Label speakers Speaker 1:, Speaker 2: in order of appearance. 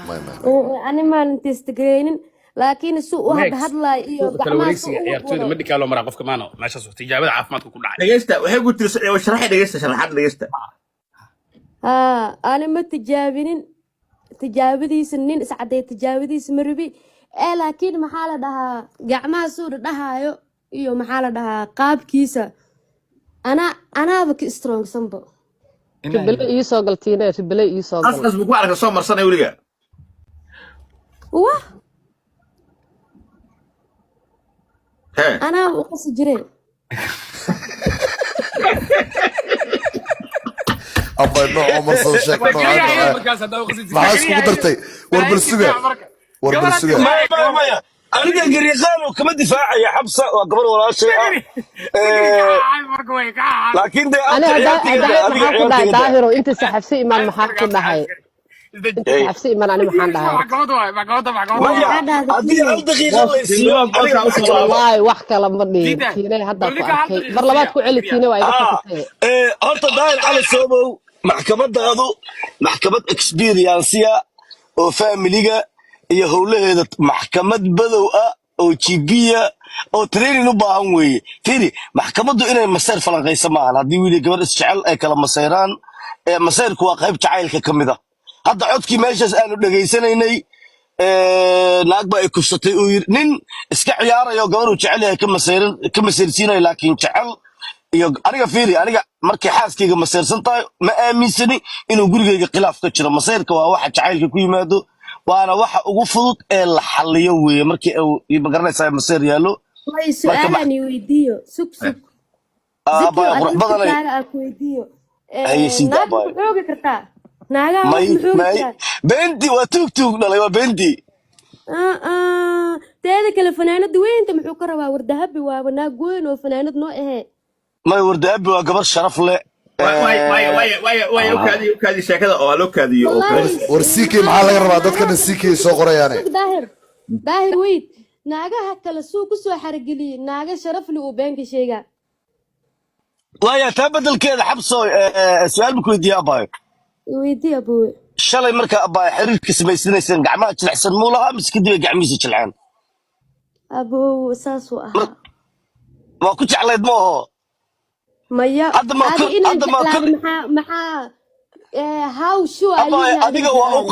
Speaker 1: ما
Speaker 2: أنا ما نتستقرين لكن السوق هاد لا
Speaker 3: kala wareegsiga ciyaartooyda medical loo maraa qofka maano meeshaas tijaabada caafimaadka ku dhacay
Speaker 4: dhageysta waxay ku tirsan sharaxay dhageysta sharaxad dhageysta
Speaker 2: أنا ما تجابدي سنين سعدي تجابدي سمربي لكن محالة ده جماعة سود ده هايو يو محالة ده قاب كيسة أنا بك strong سامبو
Speaker 5: ربلي إيسو قلتينا ربلي إيسو قل
Speaker 4: asqas buu ku arkaa soo marsanay weliga
Speaker 2: واه
Speaker 4: he
Speaker 2: أنا وقص جرين
Speaker 1: أبا إنه عمر صار شك ما عايزكم قدرتي وربل السجع
Speaker 6: ما أنا قريقان وكما دفاع يا حبسة وقبل ولا شيء لكن ده
Speaker 5: أنا هدا محاكم ده داهر وأنت سحبسي إيمان محاكم ده هاي أنت سحبسي إيمان أنا محاكم ده هاي
Speaker 6: هذه أول دقيقة الله يسير
Speaker 5: والله وحكة لما دي تيني هدا كأركي برلبات كوعلي تيني وأيضا كتير
Speaker 6: هرت داهر على سوبو محكمة هذا محكمة إكسبيريانسيا وفاميليا iyo howlaheeda maxkamad badow ah oo jibiya oo training u baahan weeye fiiri maxkamaddu inay masayr falanqayso maahan haddii wiil iyo gabar isjecel ay kala masayraan masayrku waa qayb jacaylka ka mid ah hadda codkii meeshaas aanu dhegaysanaynay naag baa ay kufsatay uu yiri nin iska ciyaarayo gabaruu jecel yahay ka masayrsiinayo laakiin jecel iyo aniga fiiri aniga markay xaaskayga masayrsan tahay ma aaminsani inuu gurigayga khilaaf ka jiro masayrka waa waxa jacaylka ku yimaado وانا waxa ugu fudud ee la xaliyo weeye markii ay magaranaysaa maseer yaalo
Speaker 2: way su'aalani weydiyo sug
Speaker 6: aba qurux badan
Speaker 2: ay ku weydiyo
Speaker 6: ay sida baa
Speaker 2: xooga kartaa naaga
Speaker 6: may bendi waa tug dhalay waa bendi
Speaker 2: teeda kale fanaanada weynta muxuu ka rabaa wardahabi waa naag weyn oo fanaanad noo ahee
Speaker 6: may wardahabi waa gabar sharaf leh
Speaker 4: way okaadi sheekada oo loo kaadiyo
Speaker 1: ورسيكي محل غير دتك نسيكي سو قريانه
Speaker 2: daahir weyd naagaha kale suu ku soo xarigeli naaga sharaf leh oo beenka sheega
Speaker 6: waya tabadalkeeda xabso su'aal ku weydiiyaa baa
Speaker 2: weydiiya buu
Speaker 6: shalay marka baa xiriirka samaysanaysan gacmaha jilicsan muulaha miskidii gacmihiisa jilcaan
Speaker 2: abuu saas waa
Speaker 6: waa ku jeclayd ma oo
Speaker 2: maya
Speaker 6: hadda ma
Speaker 2: maxaa how sure
Speaker 6: adiga waa u